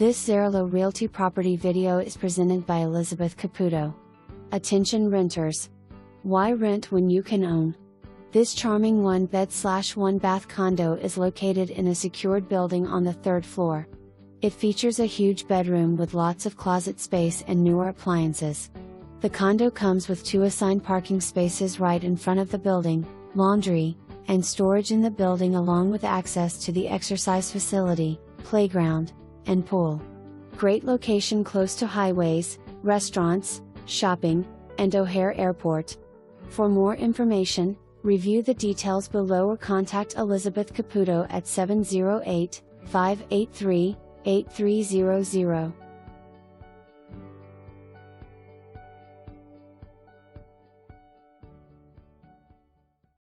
This Zerillo Realty property video is presented by Elizabeth Caputo. Attention renters. Why rent when you can own? This charming 1-bed/1-bath condo is located in a secured building on the 3rd floor. It features a huge bedroom with lots of closet space and newer appliances. The condo comes with 2 assigned parking spaces right in front of the building, laundry, and storage in the building along with access to the exercise facility, playground, and pool. Great location close to highways, restaurants, shopping, and O'Hare Airport. For more information, review the details below or contact Elizabeth Caputo at 708-583-8300.